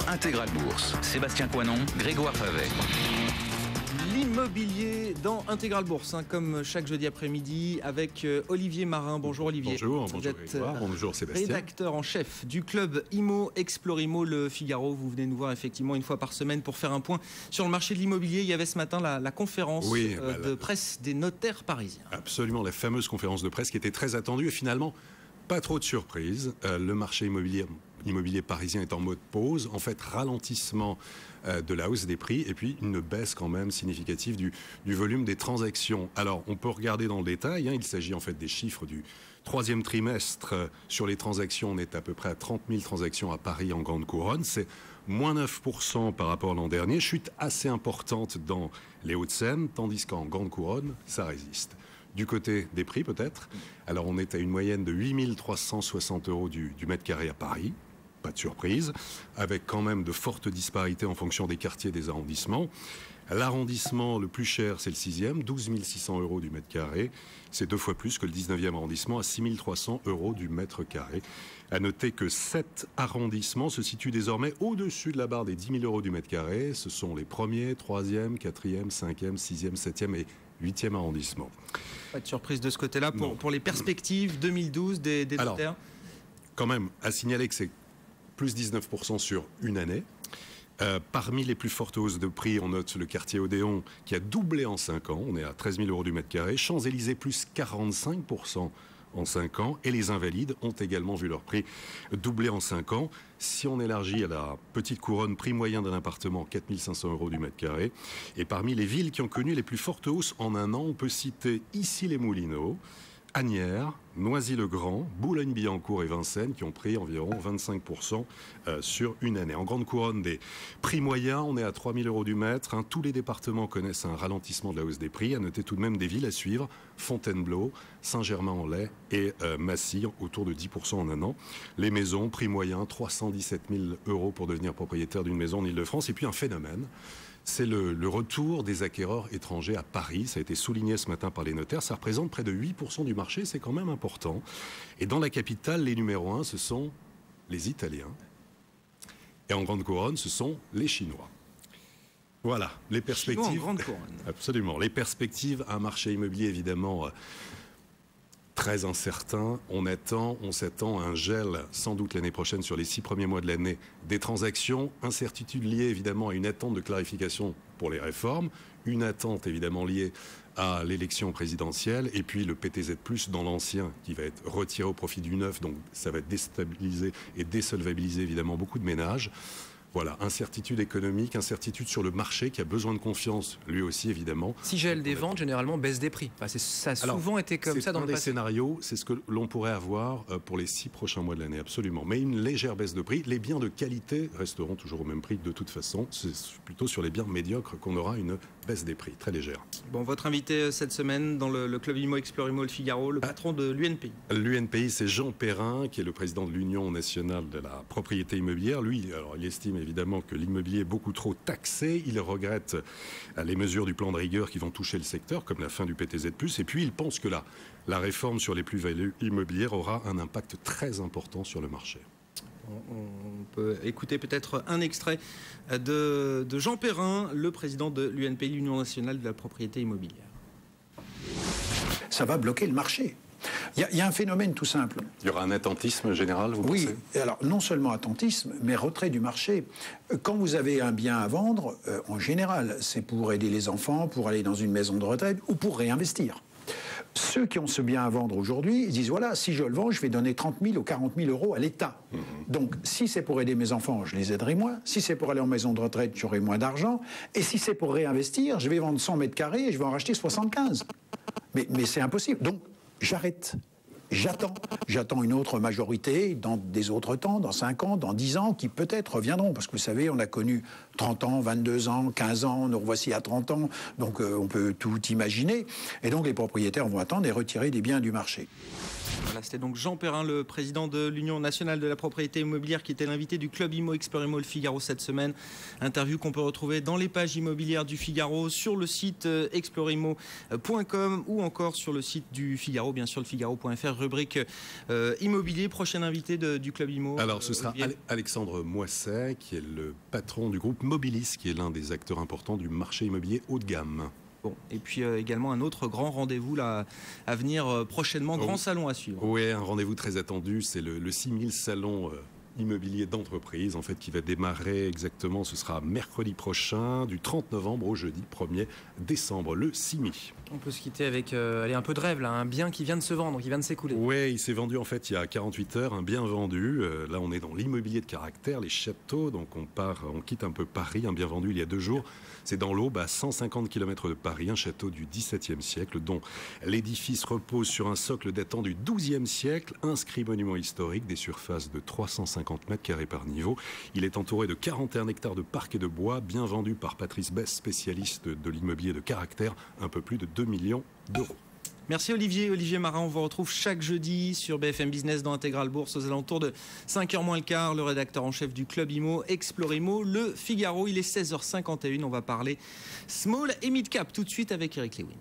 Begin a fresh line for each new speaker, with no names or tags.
Intégral Bourse. Sébastien Coinon, Grégoire Favet.
L'immobilier dans Intégral Bourse, comme chaque jeudi après-midi, avec Olivier Marin. Bonjour Olivier.
Bonjour,
vous
bonjour
êtes
Grégoire, bonjour Sébastien.
Rédacteur en chef du club IMO Explorimo Le Figaro. Vous venez nous voir effectivement une fois par semaine pour faire un point sur le marché de l'immobilier. Il y avait ce matin la conférence de presse des notaires parisiens.
Absolument, la fameuse conférence de presse qui était très attendue et finalement pas trop de surprise. Le marché immobilier parisien est en mode pause. En fait, ralentissement de la hausse des prix et puis une baisse quand même significative du volume des transactions. Alors, on peut regarder dans le détail. Il s'agit en fait des chiffres du troisième trimestre. Sur les transactions, on est à peu près à 30 000 transactions à Paris en Grande Couronne. C'est moins 9% par rapport à l'an dernier. Chute assez importante dans les Hauts-de-Seine, tandis qu'en Grande Couronne, ça résiste. Du côté des prix, peut-être. Alors, on est à une moyenne de 8 360 € du mètre carré à Paris. Pas de surprise. Avec quand même de fortes disparités en fonction des quartiers, des arrondissements. L'arrondissement le plus cher, c'est le 6e, 12 600 € du mètre carré. C'est 2 fois plus que le 19e arrondissement, à 6 300 € du mètre carré. À noter que 7 arrondissements se situent désormais au-dessus de la barre des 10 000 € du mètre carré. Ce sont les 1er, 3e, 4e, 5e, 6e, 7e et 8e arrondissement.
Pas de surprise de ce côté-là pour les perspectives 2012 des notaires.
Alors, quand même, à signaler que c'est plus 19% sur une année. Parmi les plus fortes hausses de prix, on note le quartier Odéon qui a doublé en 5 ans. On est à 13 000 € du mètre carré. Champs-Élysées plus 45% en 5 ans. Et les Invalides ont également vu leur prix doubler en 5 ans. Si on élargit à la petite couronne, prix moyen d'un appartement, 4 500 € du mètre carré. Et parmi les villes qui ont connu les plus fortes hausses en un an, on peut citer Issy-les-Moulineaux, Asnières, Noisy-le-Grand, Boulogne-Billancourt et Vincennes qui ont pris environ 25% sur une année. En Grande Couronne, des prix moyens, on est à 3 000 € du mètre. Tous les départements connaissent un ralentissement de la hausse des prix. À noter tout de même des villes à suivre, Fontainebleau, Saint-Germain-en-Laye et Massy, autour de 10% en un an. Les maisons, prix moyen, 317 000 € pour devenir propriétaire d'une maison en Ile-de-France. Et puis un phénomène, c'est le retour des acquéreurs étrangers à Paris. Ça a été souligné ce matin par les notaires. Ça représente près de 8% du marché. C'est quand même important. Et dans la capitale, les numéros 1, ce sont les Italiens. Et en Grande Couronne, ce sont les Chinois. Voilà, les perspectives.
Chinois en Grande Couronne.
Absolument. Les perspectives, un marché immobilier évidemment très incertain. On s'attend à un gel sans doute l'année prochaine sur les 6 premiers mois de l'année des transactions. Incertitude liée évidemment à une attente de clarification pour les réformes. Une attente évidemment liée à l'élection présidentielle. Et puis le PTZ+, dans l'ancien, qui va être retiré au profit du neuf. Donc ça va déstabiliser et désolvabiliser évidemment beaucoup de ménages. Voilà, incertitude économique, incertitude sur le marché qui a besoin de confiance, lui aussi évidemment.
Si gèle des ventes, généralement baisse des prix. Enfin, ça a souvent été comme ça dans le passé.
C'est un des scénarios, c'est ce que l'on pourrait avoir pour les 6 prochains mois de l'année, absolument. Mais une légère baisse de prix. Les biens de qualité resteront toujours au même prix de toute façon. C'est plutôt sur les biens médiocres qu'on aura une baisse des prix, très légère.
Bon, votre invité cette semaine dans le club IMO Explorimo Le Figaro, le patron de l'UNPI.
L'UNPI, c'est Jean Perrin, qui est le président de l'Union nationale de la propriété immobilière. Lui, alors, il estime évidemment que l'immobilier est beaucoup trop taxé. Il regrette les mesures du plan de rigueur qui vont toucher le secteur, comme la fin du PTZ+. Et puis, il pense que la réforme sur les plus-values immobilières aura un impact très important sur le marché.
On peut écouter peut-être un extrait de Jean Perrin, le président de l'UNPI, l'Union nationale de la propriété immobilière.
Ça va bloquer le marché. Il y a un phénomène tout simple.
Il y aura un attentisme général, vous pensez ?
Oui, alors non seulement attentisme, mais retrait du marché. Quand vous avez un bien à vendre, en général, c'est pour aider les enfants, pour aller dans une maison de retraite ou pour réinvestir. Ceux qui ont ce bien à vendre aujourd'hui, ils disent, voilà, si je le vends, je vais donner 30 000 ou 40 000 € à l'État. Donc, si c'est pour aider mes enfants, je les aiderai moins. Si c'est pour aller en maison de retraite, j'aurai moins d'argent. Et si c'est pour réinvestir, je vais vendre 100 mètres carrés et je vais en racheter 75. Mais c'est impossible. Donc, j'arrête. J'attends une autre majorité dans des autres temps, dans 5 ans, dans 10 ans, qui peut-être reviendront. Parce que vous savez, on a connu 30 ans, 22 ans, 15 ans, nous revoici à 30 ans. Donc on peut tout imaginer. Et donc les propriétaires vont attendre et retirer des biens du marché.
Voilà, c'était donc Jean Perrin, le président de l'Union nationale de la propriété immobilière, qui était l'invité du club IMO Explorimo Le Figaro cette semaine. Interview qu'on peut retrouver dans les pages immobilières du Figaro, sur le site explorimo.com ou encore sur le site du Figaro, bien sûr, le figaro.fr. dernière rubrique immobilier. Prochain invité du Club Imo.
Alors ce sera Alexandre Moisset, qui est le patron du groupe Mobilis, qui est l'un des acteurs importants du marché immobilier haut de gamme.
Bon, et puis également un autre grand rendez-vous là, à venir prochainement, grand salon à suivre.
Oui, un rendez-vous très attendu, c'est le 6000 salon immobilier d'entreprise, en fait, qui va démarrer exactement, ce sera mercredi prochain, du 30 novembre au jeudi 1er décembre, le CIMI.
On peut se quitter avec un peu de rêve, là, un bien qui vient de se vendre, qui vient de s'écouler.
Oui, il s'est vendu en fait il y a 48 heures, un bien vendu. Là, on est dans l'immobilier de caractère, les châteaux, donc on quitte un peu Paris, un bien vendu il y a 2 jours. C'est dans l'Aube, à 150 km de Paris, un château du XVIIe siècle, dont l'édifice repose sur un socle datant du XIIe siècle, inscrit monument historique, des surfaces de 350 mètres carrés par niveau. Il est entouré de 41 hectares de parcs et de bois, bien vendu par Patrice Bess, spécialiste de l'immobilier de caractère, un peu plus de 2 millions d'euros.
Merci Olivier Marin, on vous retrouve chaque jeudi sur BFM Business dans Intégral Bourse aux alentours de 5h moins le quart, le rédacteur en chef du Club Imo, Explore Imo, Le Figaro. Il est 16h51, on va parler small et mid cap tout de suite avec Eric Lewin.